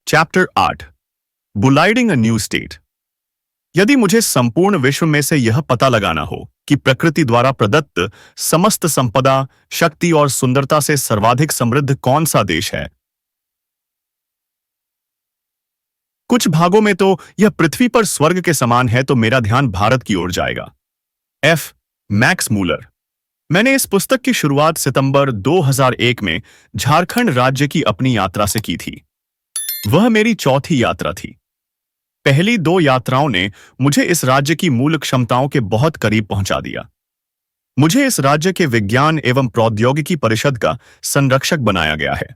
Chapter 8 building a new state. यदि मुझे संपूर्ण विश्व में से यह पता लगाना हो कि प्रकृति द्वारा प्रदत्त समस्त संपदा, शक्ति और सुंदरता से सर्वाधिक समृद्ध कौन सा देश है, कुछ भागों में तो यह पृथ्वी पर स्वर्ग के समान है, तो मेरा ध्यान भारत की ओर जाएगा। F Max Muller. मैंने इस पुस्तक की शुरुआत सितंबर 2001 में झारखंड राज्य की अपनी यात्रा से की थी। वह मेरी चौथी यात्रा थी। पहली दो यात्राओं ने मुझे इस राज्य की मूल क्षमताओं के बहुत करीब पहुंचा दिया। मुझे इस राज्य के विज्ञान एवं प्रौद्योगिकी परिषद का संरक्षक बनाया गया है।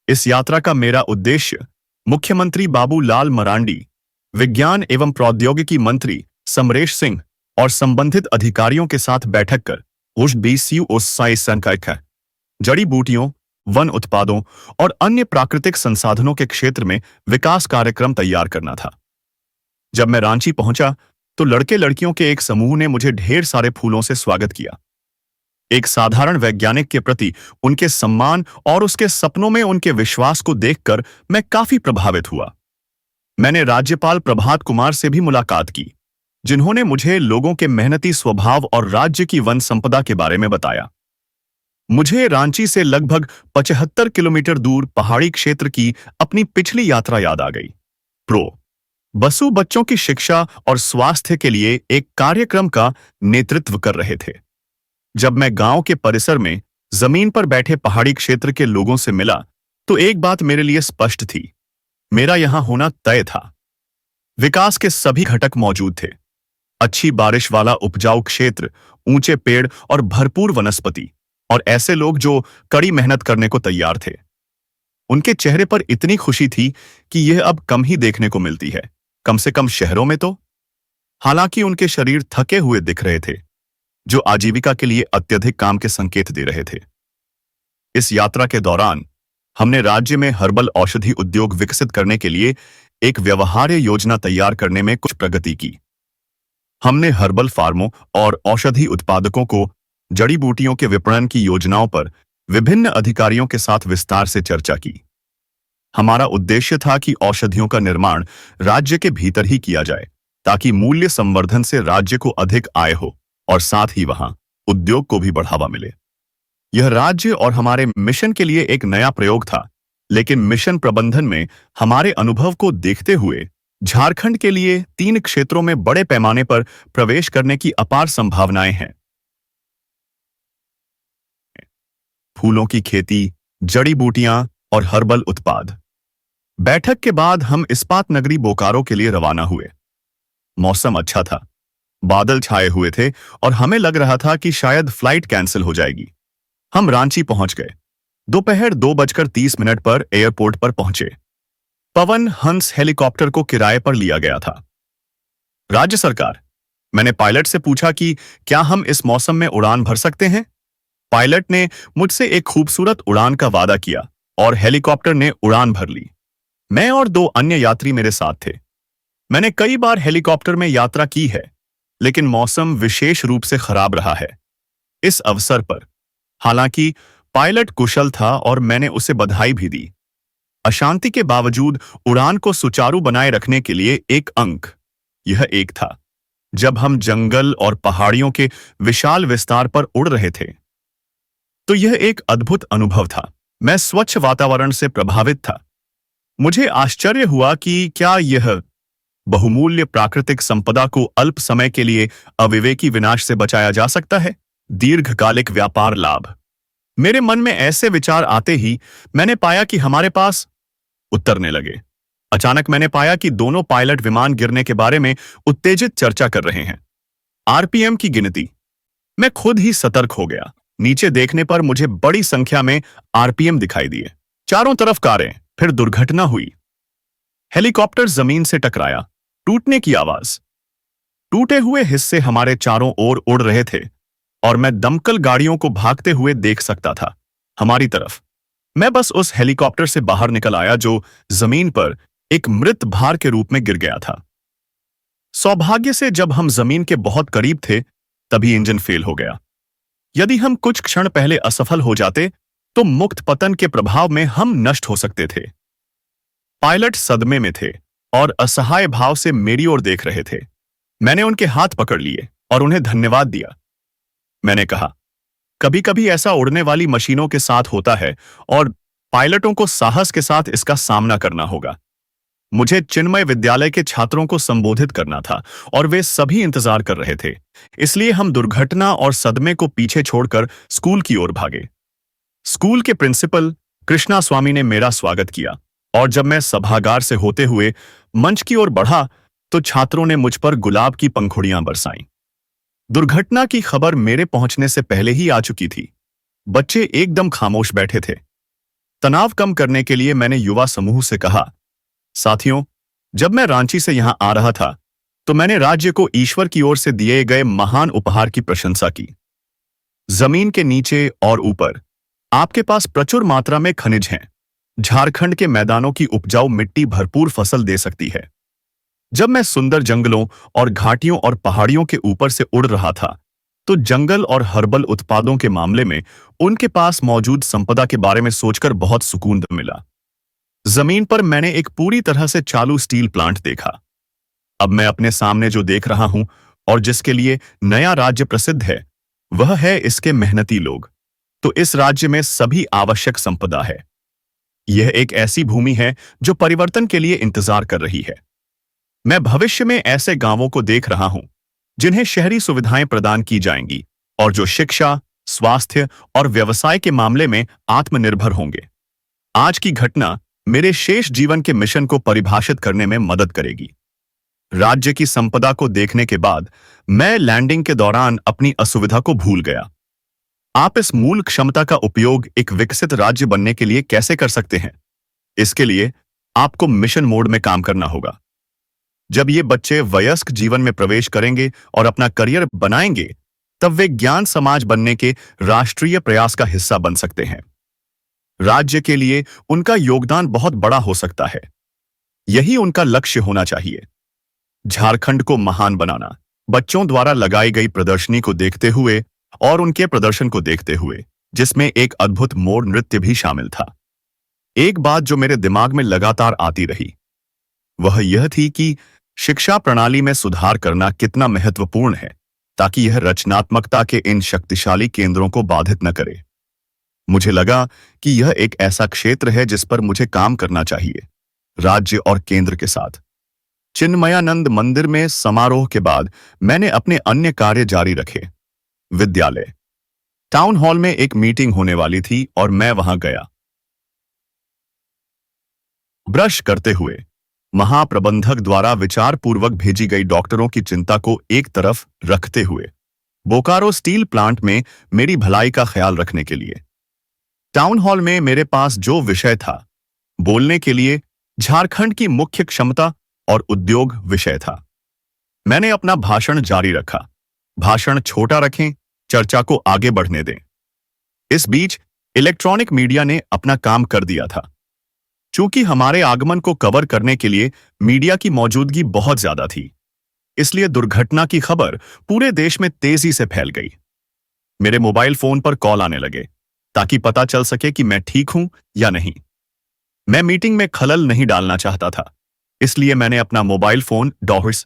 इस यात्रा का मेरा उद्देश्य मुख्यमंत्री बाबूलाल मरांडी, विज्ञान एवं प्रौद्योगिकी मंत्री समरेश सिंह और संबंधित अधिकारियों के साथ बैठक कर जड़ी बूटियों, वन उत्पादों और अन्य प्राकृतिक संसाधनों के क्षेत्र में विकास कार्यक्रम तैयार करना था। जब मैं रांची पहुंचा तो लड़के लड़कियों के एक समूह ने मुझे ढेर सारे फूलों से स्वागत किया। एक साधारण वैज्ञानिक के प्रति उनके सम्मान और उसके सपनों में उनके विश्वास को देखकर मैं काफी प्रभावित हुआ। मैंने राज्यपाल प्रभात कुमार से भी मुलाकात की, जिन्होंने मुझे लोगों के मेहनती स्वभाव और राज्य की वन संपदा के बारे में बताया। मुझे रांची से लगभग 75 किलोमीटर दूर पहाड़ी क्षेत्र की अपनी पिछली यात्रा याद आ गई। बसु बच्चों की शिक्षा और स्वास्थ्य के लिए एक कार्यक्रम का नेतृत्व कर रहे थे। जब मैं गांव के परिसर में जमीन पर बैठे पहाड़ी क्षेत्र के लोगों से मिला तो एक बात मेरे लिए स्पष्ट थी, मेरा यहां होना तय था। विकास के सभी घटक मौजूद थे। अच्छी बारिश वाला उपजाऊ क्षेत्र, ऊंचे पेड़ और भरपूर वनस्पति, और ऐसे लोग जो कड़ी मेहनत करने को तैयार थे। उनके चेहरे पर इतनी खुशी थी कि यह अब कम ही देखने को मिलती है, कम से कम शहरों में तो। हालांकि उनके शरीर थके हुए दिख रहे थे, जो आजीविका के लिए अत्यधिक काम के संकेत दे रहे थे। इस यात्रा के दौरान हमने राज्य में हर्बल औषधि उद्योग विकसित करने के लिए एक व्यवहार्य योजना तैयार करने में कुछ प्रगति की। हमने हर्बल फार्मों और औषधि उत्पादकों को जड़ी बूटियों के विपणन की योजनाओं पर विभिन्न अधिकारियों के साथ विस्तार से चर्चा की। हमारा उद्देश्य था कि औषधियों का निर्माण राज्य के भीतर ही किया जाए, ताकि मूल्य संवर्धन से राज्य को अधिक आय हो और साथ ही वहां उद्योग को भी बढ़ावा मिले। यह राज्य और हमारे मिशन के लिए एक नया प्रयोग था, लेकिन मिशन प्रबंधन में हमारे अनुभव को देखते हुए झारखंड के लिए 3 क्षेत्रों में बड़े पैमाने पर प्रवेश करने की अपार संभावनाएं हैं। फूलों की खेती, जड़ी बूटियां और हर्बल उत्पाद। बैठक के बाद हम इस्पात नगरी बोकारो के लिए रवाना हुए। मौसम अच्छा था, बादल छाए हुए थे और हमें लग रहा था कि शायद फ्लाइट कैंसिल हो जाएगी। हम रांची पहुंच गए। दोपहर 2:30 पर एयरपोर्ट पर पहुंचे। पवन हंस हेलीकॉप्टर को किराए पर लिया गया था। राज्य सरकार, मैंने पायलट से पूछा कि क्या हम इस मौसम में उड़ान भर सकते हैं। पायलट ने मुझसे एक खूबसूरत उड़ान का वादा किया और हेलीकॉप्टर ने उड़ान भर ली। मैं और 2 अन्य यात्री मेरे साथ थे। मैंने कई बार हेलीकॉप्टर में यात्रा की है, लेकिन मौसम विशेष रूप से खराब रहा है। इस अवसर पर हालांकि पायलट कुशल था और मैंने उसे बधाई भी दी। अशांति के बावजूद उड़ान को सुचारू बनाए रखने के लिए एक अंक यह एक था जब हम जंगल और पहाड़ियों के विशाल विस्तार पर उड़ रहे थे। तो यह एक अद्भुत अनुभव था। मैं स्वच्छ वातावरण से प्रभावित था। मुझे आश्चर्य हुआ कि क्या यह बहुमूल्य प्राकृतिक संपदा को अल्प समय के लिए अविवेकी विनाश से बचाया जा सकता है। दीर्घकालिक व्यापार लाभ। मेरे मन में ऐसे विचार आते ही मैंने पाया कि हमारे पास उतरने लगे। अचानक मैंने पाया कि दोनों पायलट विमान गिरने के बारे में उत्तेजित चर्चा कर रहे हैं। आरपीएम की गिनती। मैं खुद ही सतर्क हो गया। नीचे देखने पर मुझे बड़ी संख्या में आरपीएम दिखाई दिए। चारों तरफ कारें। फिर दुर्घटना हुई। हेलीकॉप्टर जमीन से टकराया। टूटने की आवाज। टूटे हुए हिस्से हमारे चारों ओर उड़ रहे थे और मैं दमकल गाड़ियों को भागते हुए देख सकता था हमारी तरफ। मैं बस उस हेलीकॉप्टर से बाहर निकल आया जो जमीन पर एक मृत भार के रूप में गिर गया था। सौभाग्य से जब हम जमीन के बहुत करीब थे तभी इंजन फेल हो गया। यदि हम कुछ क्षण पहले असफल हो जाते तो मुक्त पतन के प्रभाव में हम नष्ट हो सकते थे। पायलट सदमे में थे और असहाय भाव से मेरी ओर देख रहे थे। मैंने उनके हाथ पकड़ लिए और उन्हें धन्यवाद दिया। मैंने कहा, कभी कभी ऐसा उड़ने वाली मशीनों के साथ होता है और पायलटों को साहस के साथ इसका सामना करना होगा। मुझे चिन्मय विद्यालय के छात्रों को संबोधित करना था और वे सभी इंतजार कर रहे थे। इसलिए हम दुर्घटना और सदमे को पीछे छोड़कर स्कूल की ओर भागे। स्कूल के प्रिंसिपल कृष्णा स्वामी ने मेरा स्वागत किया और जब मैं सभागार से होते हुए मंच की ओर बढ़ा तो छात्रों ने मुझ पर गुलाब की पंखुड़ियां बरसाईं। दुर्घटना की खबर मेरे पहुंचने से पहले ही आ चुकी थी। बच्चे एकदम खामोश बैठे थे। तनाव कम करने के लिए मैंने युवा समूह से कहा, साथियों, जब मैं रांची से यहां आ रहा था तो मैंने राज्य को ईश्वर की ओर से दिए गए महान उपहार की प्रशंसा की। जमीन के नीचे और ऊपर आपके पास प्रचुर मात्रा में खनिज हैं। झारखंड के मैदानों की उपजाऊ मिट्टी भरपूर फसल दे सकती है। जब मैं सुंदर जंगलों और घाटियों और पहाड़ियों के ऊपर से उड़ रहा था तो जंगल और हर्बल उत्पादों के मामले में उनके पास मौजूद संपदा के बारे में सोचकर बहुत सुकून मिला। जमीन पर मैंने एक पूरी तरह से चालू स्टील प्लांट देखा। अब मैं अपने सामने जो देख रहा हूं और जिसके लिए नया राज्य प्रसिद्ध है, वह है इसके मेहनती लोग। तो इस राज्य में सभी आवश्यक संपदा है। यह एक ऐसी भूमि है जो परिवर्तन के लिए इंतजार कर रही है। मैं भविष्य में ऐसे गांवों को देख रहा हूं जिन्हें शहरी सुविधाएं प्रदान की जाएंगी और जो शिक्षा, स्वास्थ्य और व्यवसाय के मामले में आत्मनिर्भर होंगे। आज की घटना मेरे शेष जीवन के मिशन को परिभाषित करने में मदद करेगी। राज्य की संपदा को देखने के बाद मैं लैंडिंग के दौरान अपनी असुविधा को भूल गया। आप इस मूल क्षमता का उपयोग एक विकसित राज्य बनने के लिए कैसे कर सकते हैं? इसके लिए आपको मिशन मोड में काम करना होगा। जब ये बच्चे वयस्क जीवन में प्रवेश करेंगे और अपना करियर बनाएंगे, तब वे ज्ञान समाज बनने के राष्ट्रीय प्रयास का हिस्सा बन सकते हैं। राज्य के लिए उनका योगदान बहुत बड़ा हो सकता है। यही उनका लक्ष्य होना चाहिए। झारखंड को महान बनाना। बच्चों द्वारा लगाई गई प्रदर्शनी को देखते हुए और उनके प्रदर्शन को देखते हुए, जिसमें एक अद्भुत मोर नृत्य भी शामिल था, एक बात जो मेरे दिमाग में लगातार आती रही, वह यह थी कि शिक्षा प्रणाली में सुधार करना कितना महत्वपूर्ण है ताकि यह रचनात्मकता के इन शक्तिशाली केंद्रों को बाधित न करे। मुझे लगा कि यह एक ऐसा क्षेत्र है जिस पर मुझे काम करना चाहिए, राज्य और केंद्र के साथ। चिन्मयानंद मंदिर में समारोह के बाद मैंने अपने अन्य कार्य जारी रखे। विद्यालय टाउन हॉल में एक मीटिंग होने वाली थी और मैं वहां गया। ब्रश करते हुए महाप्रबंधक द्वारा विचारपूर्वक भेजी गई डॉक्टरों की चिंता को एक तरफ रखते हुए बोकारो स्टील प्लांट में मेरी भलाई का ख्याल रखने के लिए टाउन हॉल में मेरे पास जो विषय था बोलने के लिए, झारखंड की मुख्य क्षमता और उद्योग विषय था। मैंने अपना भाषण जारी रखा। भाषण छोटा रखें, चर्चा को आगे बढ़ने दें। इस बीच इलेक्ट्रॉनिक मीडिया ने अपना काम कर दिया था। चूंकि हमारे आगमन को कवर करने के लिए मीडिया की मौजूदगी बहुत ज्यादा थी, इसलिए दुर्घटना की खबर पूरे देश में तेजी से फैल गई। मेरे मोबाइल फोन पर कॉल आने लगे ताकि पता चल सके कि मैं ठीक हूं या नहीं। मैं मीटिंग में खलल नहीं डालना चाहता था, इसलिए मैंने अपना mobile phone doctor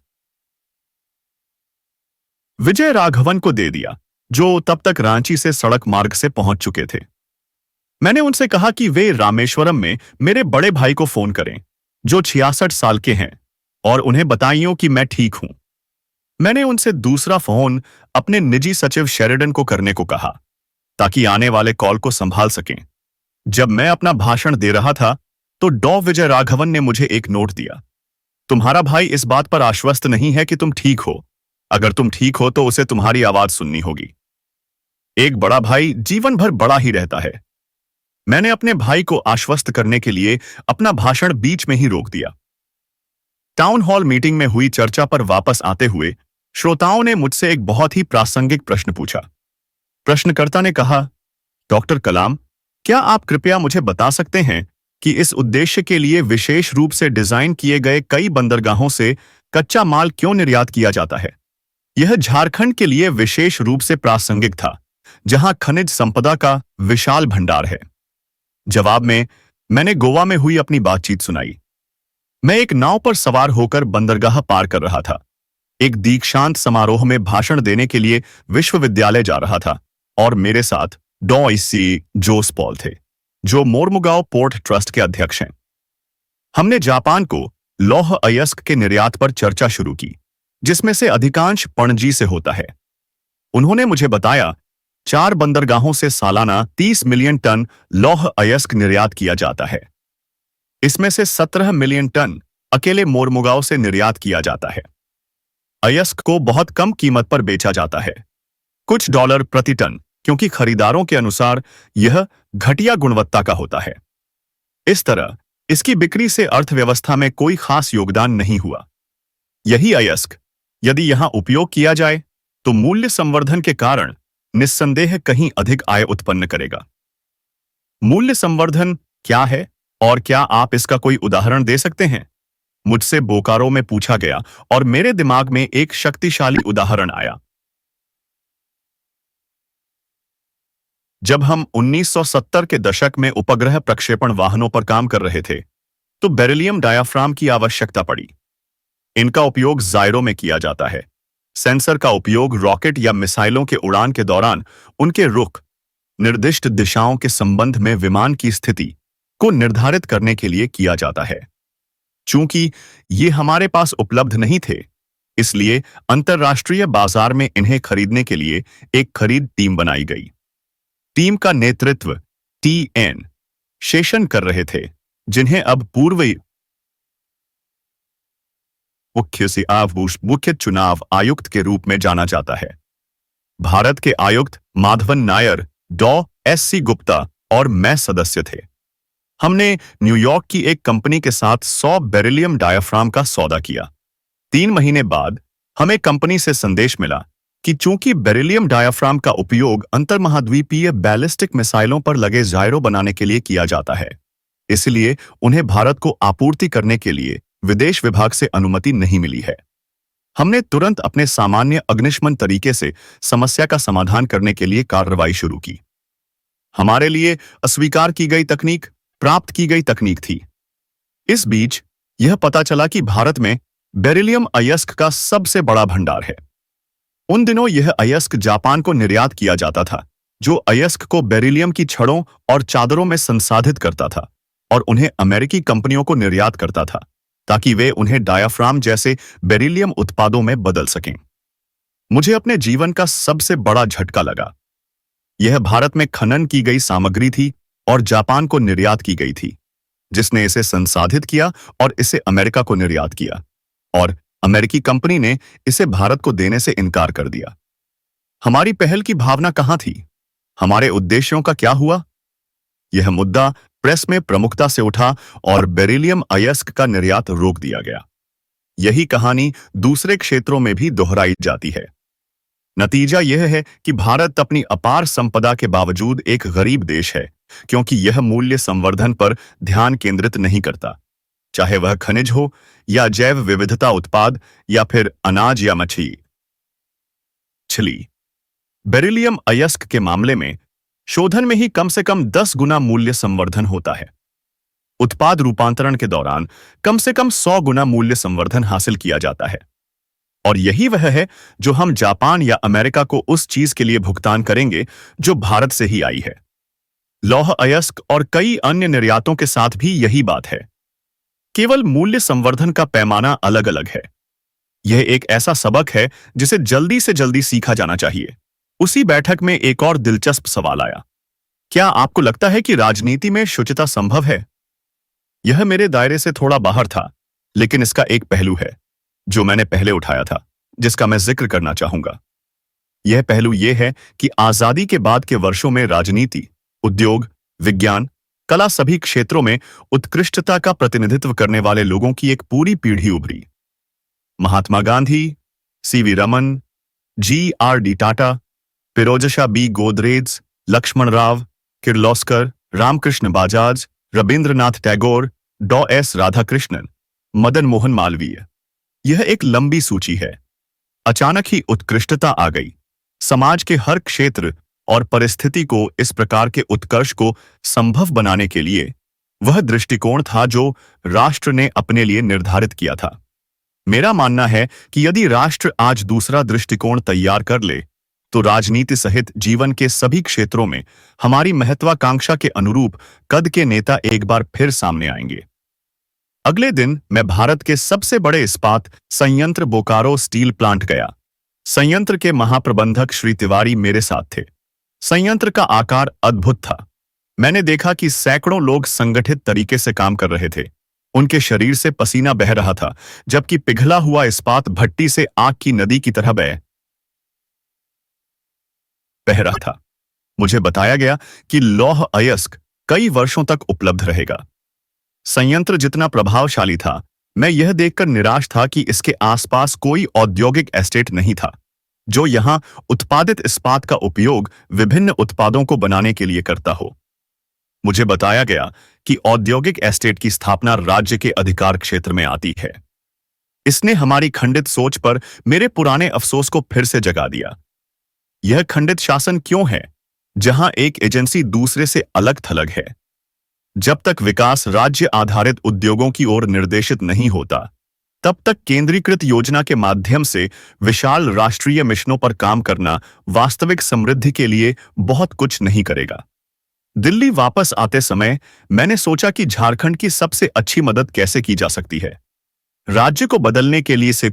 Vijay Raghavan को दे दिया, जो तब तक रांची से सड़क मार्ग से पहुंच चुके थे। मैंने उनसे कहा कि वे रामेश्वरम में मेरे बड़े भाई को फोन करें, जो 66 साल के हैं, और उन्हें बताइए कि मैं ठीक हूं। मैंने उनसे दूसरा फोन अपने निजी सचिव शेरिडन को करने को कहा ताकि आने वाले कॉल को संभाल सकें। जब मैं अपना भाषण दे रहा था तो डॉ विजय राघवन ने मुझे एक नोट दिया। तुम्हारा भाई इस बात पर आश्वस्त नहीं है कि तुम ठीक हो। अगर तुम ठीक हो तो उसे तुम्हारी आवाज सुननी होगी। एक बड़ा भाई जीवन भर बड़ा ही रहता है। मैंने अपने भाई को आश्वस्त करने के लिए अपना भाषण बीच में ही रोक दिया। टाउन हॉल मीटिंग में हुई चर्चा पर वापस आते हुए श्रोताओं ने मुझसे एक बहुत ही प्रासंगिक प्रश्न पूछा। प्रश्नकर्ता ने कहा, डॉक्टर कलाम, क्या आप कृपया मुझे बता सकते हैं कि इस उद्देश्य के लिए विशेष रूप से डिजाइन किए गए कई बंदरगाहों से कच्चा माल क्यों निर्यात किया जाता है? यह झारखंड के लिए विशेष रूप से प्रासंगिक था, जहां खनिज संपदा का विशाल भंडार है। जवाब में मैंने गोवा में हुई अपनी बातचीत सुनाई। मैं एक नाव पर सवार होकर बंदरगाह पार कर रहा था। एक दीक्षांत समारोह में भाषण देने के लिए विश्वविद्यालय जा रहा था और मेरे साथ डॉ. जोस पॉल थे, जो मोरमुगाओ पोर्ट ट्रस्ट के अध्यक्ष हैं। हमने जापान को लौह अयस्क के निर्यात पर चर्चा शुरू की, जिसमें से अधिकांश पणजी से होता है। उन्होंने मुझे बताया, 4 बंदरगाहों से सालाना 30 मिलियन टन लौह अयस्क निर्यात किया जाता है। इसमें से 17 मिलियन टन अकेले मोरमुगाओ से निर्यात किया जाता है। अयस्क को बहुत कम कीमत पर बेचा जाता है, कुछ डॉलर प्रति टन, क्योंकि खरीदारों के अनुसार यह घटिया गुणवत्ता का होता है। इस तरह इसकी बिक्री से अर्थव्यवस्था में कोई खास योगदान नहीं हुआ। यही अयस्क यदि यहां उपयोग किया जाए तो मूल्य संवर्धन के कारण निस्संदेह कहीं अधिक आय उत्पन्न करेगा। मूल्य संवर्धन क्या है और क्या आप इसका कोई उदाहरण दे सकते हैं? मुझसे बोकारो में पूछा गया और मेरे दिमाग में एक शक्तिशाली उदाहरण आया। जब हम 1970 के दशक में उपग्रह प्रक्षेपण वाहनों पर काम कर रहे थे, तो बेरिलियम डायाफ्राम की आवश्यकता पड़ी। इनका उपयोग जायरो में किया जाता है। सेंसर का उपयोग रॉकेट या मिसाइलों के उड़ान के दौरान उनके रुख, निर्दिष्ट दिशाओं के संबंध में विमान की स्थिति को निर्धारित करने के लिए किया जाता है। चूंकि ये हमारे पास उपलब्ध नहीं थे, इसलिए अंतर्राष्ट्रीय बाजार में इन्हें खरीदने के लिए एक खरीद टीम बनाई गई। टीम का नेतृत्व टी.एन. शेषन कर रहे थे, जिन्हें अब पूर्व मुख्य चुनाव आयुक्त के रूप में जाना जाता है। भारत के आयुक्त माधवन नायर, डॉ. एस.सी. गुप्ता और मैं सदस्य थे। हमने न्यूयॉर्क की एक कंपनी के साथ 100 बेरिलियम डायाफ्राम का सौदा किया। 3 महीने बाद हमें कंपनी से संदेश मिला कि चूंकि बेरिलियम डायाफ्राम का उपयोग अंतर्महाद्वीपीय बैलिस्टिक मिसाइलों पर लगे जायरो बनाने के लिए किया जाता है, इसलिए उन्हें भारत को आपूर्ति करने के लिए विदेश विभाग से अनुमति नहीं मिली है। हमने तुरंत अपने सामान्य अग्निशमन तरीके से समस्या का समाधान करने के लिए कार्रवाई शुरू की। हमारे लिए अस्वीकार की गई तकनीक प्राप्त की गई तकनीक थी। इस बीच यह पता चला कि भारत में बेरिलियम अयस्क का सबसे बड़ा भंडार है। उन दिनों यह अयस्क जापान को निर्यात किया जाता था, जो अयस्क को बेरिलियम की छड़ों और चादरों में संसाधित करता था और उन्हें अमेरिकी कंपनियों को निर्यात करता था, ताकि वे उन्हें डायाफ्राम जैसे बेरिलियम उत्पादों में बदल सकें। मुझे अपने जीवन का सबसे बड़ा झटका लगा। यह भारत में खनन की गई सामग्री थी और जापान को निर्यात की गई थी, जिसने इसे संसाधित किया और इसे अमेरिका को निर्यात किया, और अमेरिकी कंपनी ने इसे भारत को देने से इनकार कर दिया। हमारी पहल की भावना कहां थी? हमारे उद्देश्यों का क्या हुआ? यह मुद्दा प्रेस में प्रमुखता से उठा और बेरिलियम अयस्क का निर्यात रोक दिया गया। यही कहानी दूसरे क्षेत्रों में भी दोहराई जाती है। नतीजा यह है कि भारत अपनी अपार संपदा के बावजूद एक गरीब देश है, क्योंकि यह मूल्य संवर्धन पर ध्यान केंद्रित नहीं करता, चाहे वह खनिज हो या जैव विविधता उत्पाद या फिर अनाज या मछली। बेरिलियम अयस्क के मामले में शोधन में ही कम से कम 10 गुना मूल्य संवर्धन होता है। उत्पाद रूपांतरण के दौरान कम से कम 100 गुना मूल्य संवर्धन हासिल किया जाता है। और यही वह है जो हम जापान या अमेरिका को उस चीज के लिए भुगतान करेंगे जो भारत से ही आई है। लौह अयस्क और कई अन्य निर्यातों के साथ भी यही बात है। केवल मूल्य संवर्धन का पैमाना अलग अलग है। यह एक ऐसा सबक है जिसे जल्दी से जल्दी सीखा जाना चाहिए। उसी बैठक में एक और दिलचस्प सवाल आया। क्या आपको लगता है कि राजनीति में शुचिता संभव है? यह मेरे दायरे से थोड़ा बाहर था, लेकिन इसका एक पहलू है जो मैंने पहले उठाया था, जिसका मैं जिक्र करना चाहूंगा। यह पहलू यह है कि आजादी के बाद के वर्षों में राजनीति, उद्योग, विज्ञान, कला सभी क्षेत्रों में उत्कृष्टता का प्रतिनिधित्व करने वाले लोगों की एक पूरी पीढ़ी उभरी। महात्मा गांधी, सी.वी. रमन, जी.आर.डी. टाटा, फिरोजशाह बी. गोदरेज, लक्ष्मण राव, किर्लोस्कर, रामकृष्ण बजाज, रविंद्रनाथ टैगोर, डॉ. एस. राधाकृष्णन, मदन मोहन मालवीय। यह एक लंबी सूची है। अचानक ही उत्कृष्टता आ गई। समाज के हर क्षेत्र और परिस्थिति को इस प्रकार के उत्कर्ष को संभव बनाने के लिए वह दृष्टिकोण था जो राष्ट्र ने अपने लिए निर्धारित किया था। मेरा मानना है कि यदि राष्ट्र आज दूसरा दृष्टिकोण तैयार कर ले, तो राजनीति सहित जीवन के सभी क्षेत्रों में हमारी महत्वाकांक्षा के अनुरूप कद के नेता एक बार फिर सामने आएंगे। अगले दिन मैं भारत के सबसे बड़े इस्पात संयंत्र बोकारो स्टील प्लांट गया। संयंत्र के महाप्रबंधक श्री तिवारी मेरे साथ थे। संयंत्र का आकार अद्भुत था। मैंने देखा कि सैकड़ों लोग संगठित तरीके से काम कर रहे थे। उनके शरीर से पसीना बह रहा था, जबकि पिघला हुआ इस्पात भट्टी से आग की नदी की तरह बह रहा था। मुझे बताया गया कि लौह अयस्क कई वर्षों तक उपलब्ध रहेगा। संयंत्र जितना प्रभावशाली था, मैं यह देखकर निराश था कि इसके आसपास कोई औद्योगिक एस्टेट नहीं था, जो यहां उत्पादित इस्पात का उपयोग विभिन्न उत्पादों को बनाने के लिए करता हो। मुझे बताया गया कि औद्योगिक एस्टेट की स्थापना राज्य के अधिकार क्षेत्र में आती है। इसने हमारी खंडित सोच पर मेरे पुराने अफसोस को फिर से जगा दिया। यह खंडित शासन क्यों है, जहां एक एजेंसी दूसरे से अलग थलग है? जब तक विकास राज्य आधारित उद्योगों की ओर निर्देशित नहीं होता, तब तक केंद्रीकृत योजना के माध्यम से विशाल राष्ट्रीय मिशनों पर काम करना वास्तविक समृद्धि के लिए बहुत कुछ नहीं करेगा। दिल्ली वापस आते समय मैंने सोचा कि झारखंड की सबसे अच्छी मदद कैसे की जा सकती है। राज्य को बदलने के लिए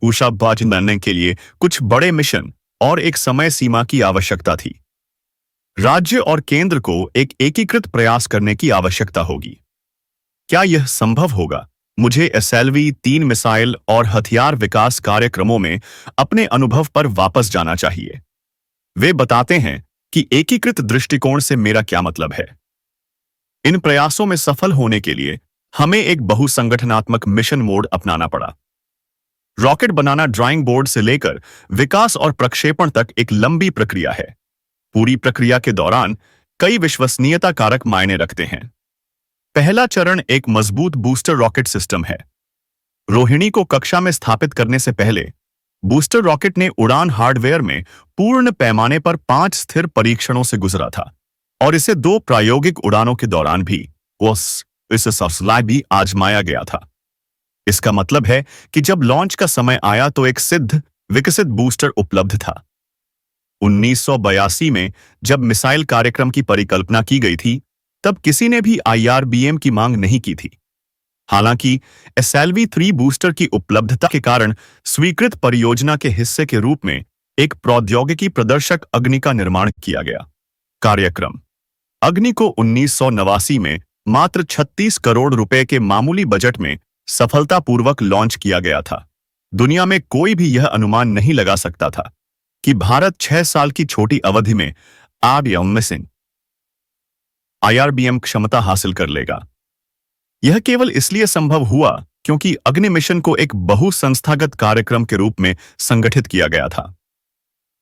ऊषाबाज बनने के लिए कुछ बड़े मिशन और एक समय सीमा की आवश्यकता थी। राज्य और केंद्र को एक एकीकृत प्रयास करने की आवश्यकता होगी। क्या यह संभव होगा? मुझे एसएलवी 3 मिसाइल और हथियार विकास कार्यक्रमों में अपने अनुभव पर वापस जाना चाहिए। वे बताते हैं कि एकीकृत दृष्टिकोण से मेरा क्या मतलब है। इन प्रयासों में सफल होने के लिए हमें एक बहुसंगठनात्मक मिशन मोड अपनाना पड़ा। रॉकेट बनाना ड्राइंग बोर्ड से लेकर विकास और प्रक्षेपण तक एक लंबी प्रक्रिया है। पूरी प्रक्रिया के दौरान कई विश्वसनीयता कारक मायने रखते हैं। पहला चरण एक मजबूत बूस्टर रॉकेट सिस्टम है। रोहिणी को कक्षा में स्थापित करने से पहले बूस्टर रॉकेट ने उड़ान हार्डवेयर में पूर्ण पैमाने पर 5 स्थिर परीक्षणों से गुजरा था और इसे 2 प्रायोगिक उड़ानों के दौरान भी भी आजमाया गया था। इसका मतलब है कि जब लॉन्च का समय आया तो एक सिद्ध विकसित बूस्टर उपलब्ध था। 1982 में जब मिसाइल कार्यक्रम की परिकल्पना की गई थी, तब किसी ने भी आईआरबीएम की मांग नहीं की थी। हालांकि एसएलवी 3 बूस्टर की उपलब्धता के कारण स्वीकृत परियोजना के हिस्से के रूप में एक प्रौद्योगिकी प्रदर्शक अग्नि का निर्माण किया गया। कार्यक्रम अग्नि को 1989 में मात्र 36 करोड़ रुपए के मामूली बजट में सफलतापूर्वक लॉन्च किया गया था। दुनिया में कोई भी यह अनुमान नहीं लगा सकता था कि भारत 6 साल की छोटी अवधि में आईआरबीएम क्षमता हासिल कर लेगा। यह केवल इसलिए संभव हुआ क्योंकि अग्नि मिशन को एक बहुसंस्थागत कार्यक्रम के रूप में संगठित किया गया था।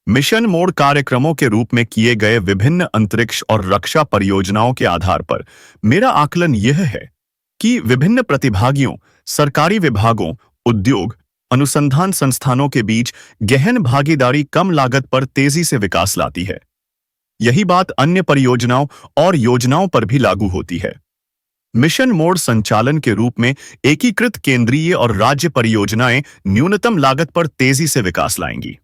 मिशन मोड कार्यक्रमों के रूप में किए गए विभिन्न अंतरिक्ष और रक्षा परियोजनाओं के आधार पर मेरा आकलन यह है कि विभिन्न प्रतिभागियों, सरकारी विभागों, उद्योग, अनुसंधान संस्थानों के बीच गहन भागीदारी कम लागत पर तेजी से विकास लाती है। यही बात अन्य परियोजनाओं और योजनाओं पर भी लागू होती है। मिशन मोड संचालन के रूप में एकीकृत केंद्रीय और राज्य परियोजनाएं न्यूनतम लागत पर तेजी से विकास लाएंगी।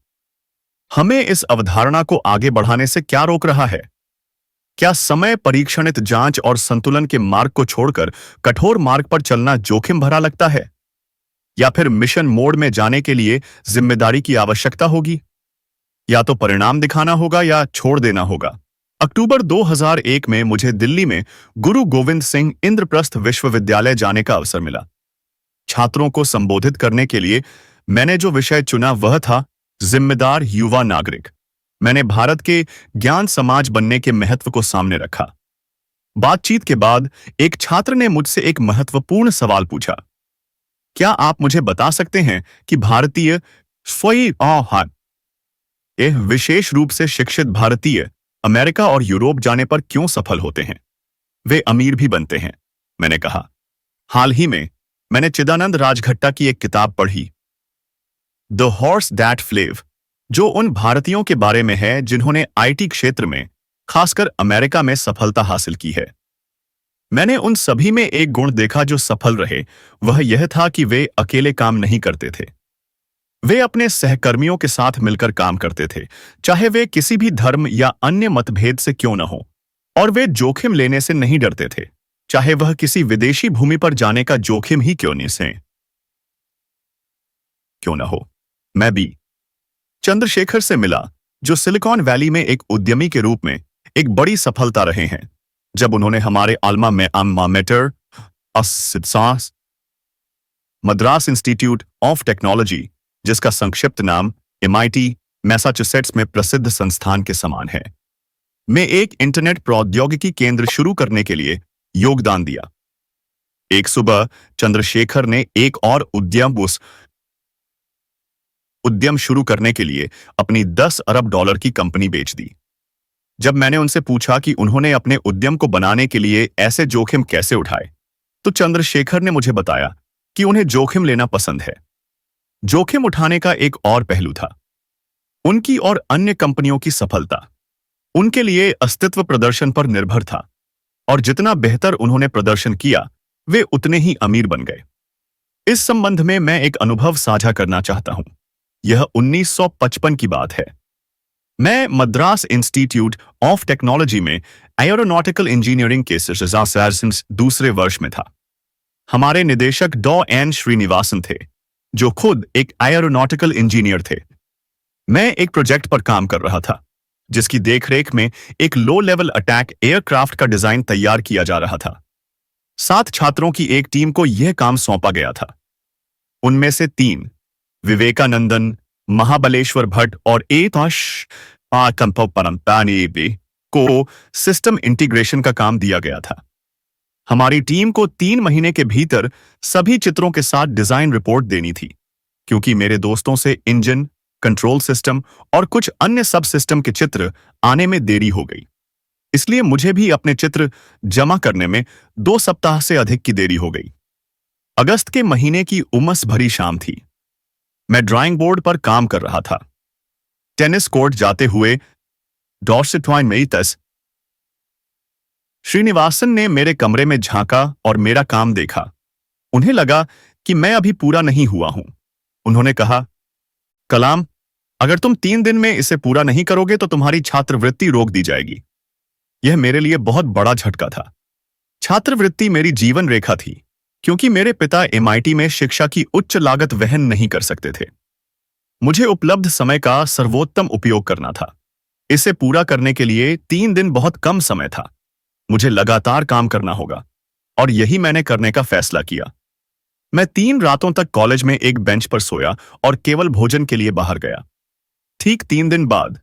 हमें इस अवधारणा को आगे बढ़ाने से क्या रोक रहा है? क्या समय परीक्षणित जांच और संतुलन के मार्ग को छोड़कर कठोर मार्ग पर चलना जोखिम भरा लगता है? या फिर मिशन मोड में जाने के लिए जिम्मेदारी की आवश्यकता होगी? या तो परिणाम दिखाना होगा या छोड़ देना होगा। अक्टूबर 2001 में मुझे दिल्ली में गुरु गोविंद सिंह इंद्रप्रस्थ विश्वविद्यालय जाने का अवसर मिला। छात्रों को संबोधित करने के लिए मैंने जो विषय चुना वह था जिम्मेदार युवा नागरिक। मैंने भारत के ज्ञान समाज बनने के महत्व को सामने रखा। बातचीत के बाद एक छात्र ने मुझसे एक महत्वपूर्ण सवाल पूछा, क्या आप मुझे बता सकते हैं कि भारतीय विशेष रूप से शिक्षित भारतीय अमेरिका और यूरोप जाने पर क्यों सफल होते हैं? वे अमीर भी बनते हैं। मैंने कहा, हाल ही में मैंने चिदानंद राजघट्टा की एक किताब पढ़ी, द हॉर्स दैट फ्लेव, जो उन भारतीयों के बारे में है जिन्होंने आईटी क्षेत्र में, खासकर अमेरिका में सफलता हासिल की है। मैंने उन सभी में एक गुण देखा जो सफल रहे। वह यह था कि वे अकेले काम नहीं करते थे। वे अपने सहकर्मियों के साथ मिलकर काम करते थे, चाहे वे किसी भी धर्म या अन्य मतभेद से क्यों न हो। और वे जोखिम लेने से नहीं डरते थे, चाहे वह किसी विदेशी भूमि पर जाने का जोखिम ही क्यों न हो। मैं भी चंद्रशेखर से मिला, जो सिलिकॉन वैली में एक उद्यमी के रूप में एक बड़ी सफलता रहे हैं। जब उन्होंने हमारे alma mater Madras institute of technology, जिसका संक्षिप्त नाम MIT मैसाचुसेट्स में प्रसिद्ध संस्थान के समान है, में एक इंटरनेट प्रौद्योगिकी केंद्र शुरू करने के लिए योगदान दिया। एक सुबह चंद्रशेखर ने एक और उद्यम शुरू करने के लिए अपनी $10 अरब की कंपनी बेच दी। जब मैंने उनसे पूछा कि उन्होंने अपने उद्यम को बनाने के लिए ऐसे जोखिम कैसे उठाए, तो चंद्रशेखर ने मुझे बताया कि उन्हें जोखिम लेना पसंद है। जोखिम उठाने का एक और पहलू था उनकी और अन्य कंपनियों की सफलता उनके लिए अस्तित्व प्रदर्शन पर निर्भर था, और जितना बेहतर उन्होंने प्रदर्शन किया, वे उतने ही अमीर बन गए। इस संबंध में मैं एक अनुभव साझा करना चाहता हूं। यह 1955 की बात है। मैं मद्रास इंस्टीट्यूट ऑफ टेक्नोलॉजी में एरोनॉटिकल इंजीनियरिंग के दूसरे वर्ष में था। हमारे निदेशक डॉ. श्रीनिवासन थे, जो खुद एक एरोनॉटिकल इंजीनियर थे। मैं एक प्रोजेक्ट पर काम कर रहा था, जिसकी देखरेख में एक लो लेवल अटैक एयरक्राफ्ट का डिजाइन तैयार किया जा रहा था। 7 छात्रों की एक टीम को यह काम सौंपा गया था। उनमें से 3, विवेकानंदन, महाबलेश्वर भट्ट और को सिस्टम इंटीग्रेशन का काम दिया गया था। हमारी टीम को 3 महीने के भीतर सभी चित्रों के साथ डिजाइन रिपोर्ट देनी थी। क्योंकि मेरे दोस्तों से इंजन, कंट्रोल सिस्टम और कुछ अन्य सब सिस्टम के चित्र आने में देरी हो गई, इसलिए मुझे भी अपने चित्र जमा करने में 2 सप्ताह से अधिक की देरी हो गई। अगस्त के महीने की उमस भरी शाम थी। मैं ड्राइंग बोर्ड पर काम कर रहा था। टेनिस कोर्ट जाते हुए श्रीनिवासन ने मेरे कमरे में झांका और मेरा काम देखा। उन्हें लगा कि मैं अभी पूरा नहीं हुआ हूं। उन्होंने कहा, कलाम, अगर तुम 3 दिन में इसे पूरा नहीं करोगे तो तुम्हारी छात्रवृत्ति रोक दी जाएगी। यह मेरे लिए बहुत बड़ा झटका था। छात्रवृत्ति मेरी जीवन रेखा थी, क्योंकि मेरे पिता MIT में शिक्षा की उच्च लागत वहन नहीं कर सकते थे। मुझे उपलब्ध समय का सर्वोत्तम उपयोग करना था। इसे पूरा करने के लिए 3 दिन बहुत कम समय था। मुझे लगातार काम करना होगा, और यही मैंने करने का फैसला किया। मैं 3 रातों तक कॉलेज में एक बेंच पर सोया और केवल भोजन के लिए बाहर गया। ठीक 3 दिन बाद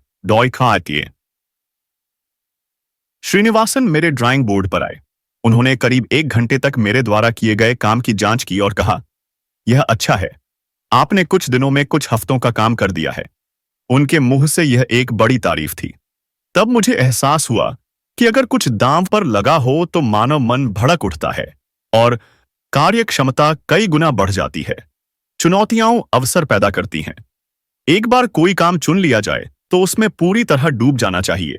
श्रीनिवासन मेरे ड्राइंग बोर्ड पर आए। उन्होंने करीब 1 घंटे तक मेरे द्वारा किए गए काम की जांच की और कहा, यह अच्छा है, आपने कुछ दिनों में कुछ हफ्तों का काम कर दिया है। उनके मुंह से यह एक बड़ी तारीफ थी। तब मुझे एहसास हुआ कि अगर कुछ दांव पर लगा हो तो मानव मन भड़क उठता है और कार्य क्षमता कई गुना बढ़ जाती है। चुनौतियां अवसर पैदा करती हैं। एक बार कोई काम चुन लिया जाए तो उसमें पूरी तरह डूब जाना चाहिए।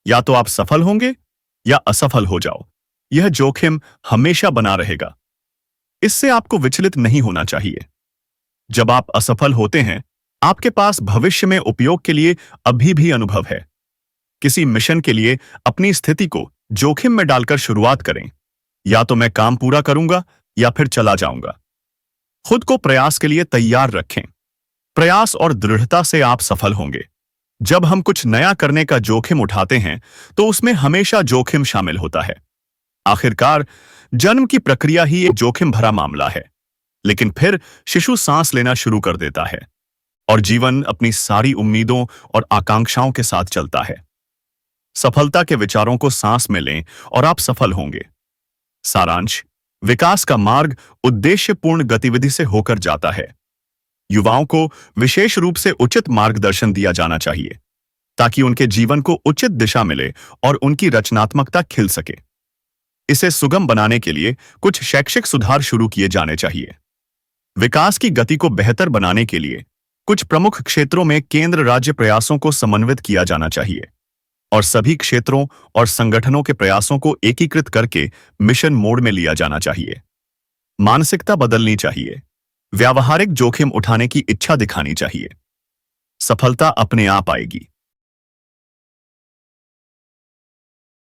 या तो आप सफल होंगे या असफल हो जाओ। यह जोखिम हमेशा बना रहेगा। इससे आपको विचलित नहीं होना चाहिए। जब आप असफल होते हैं, आपके पास भविष्य में उपयोग के लिए अभी भी अनुभव है। किसी मिशन के लिए अपनी स्थिति को जोखिम में डालकर शुरुआत करें। या तो मैं काम पूरा करूंगा या फिर चला जाऊंगा। खुद को प्रयास के लिए तैयार रखें। प्रयास और दृढ़ता से आप सफल होंगे। जब हम कुछ नया करने का जोखिम उठाते हैं तो उसमें हमेशा जोखिम शामिल होता है। आखिरकार जन्म की प्रक्रिया ही एक जोखिम भरा मामला है, लेकिन फिर शिशु सांस लेना शुरू कर देता है और जीवन अपनी सारी उम्मीदों और आकांक्षाओं के साथ चलता है। सफलता के विचारों को सांस में लें और आप सफल होंगे। सारांश: विकास का मार्ग उद्देश्यपूर्ण गतिविधि से होकर जाता है। युवाओं को विशेष रूप से उचित मार्गदर्शन दिया जाना चाहिए ताकि उनके जीवन को उचित दिशा मिले और उनकी रचनात्मकता खिल सके। इसे सुगम बनाने के लिए कुछ शैक्षिक सुधार शुरू किए जाने चाहिए। विकास की गति को बेहतर बनाने के लिए कुछ प्रमुख क्षेत्रों में केंद्र राज्य प्रयासों को समन्वित किया जाना चाहिए। और सभी क्षेत्रों और संगठनों के प्रयासों को एकीकृत करके मिशन मोड में लिया जाना चाहिए। मानसिकता बदलनी चाहिए। व्यावहारिक जोखिम उठाने की इच्छा दिखानी चाहिए। सफलता अपने आप आएगी।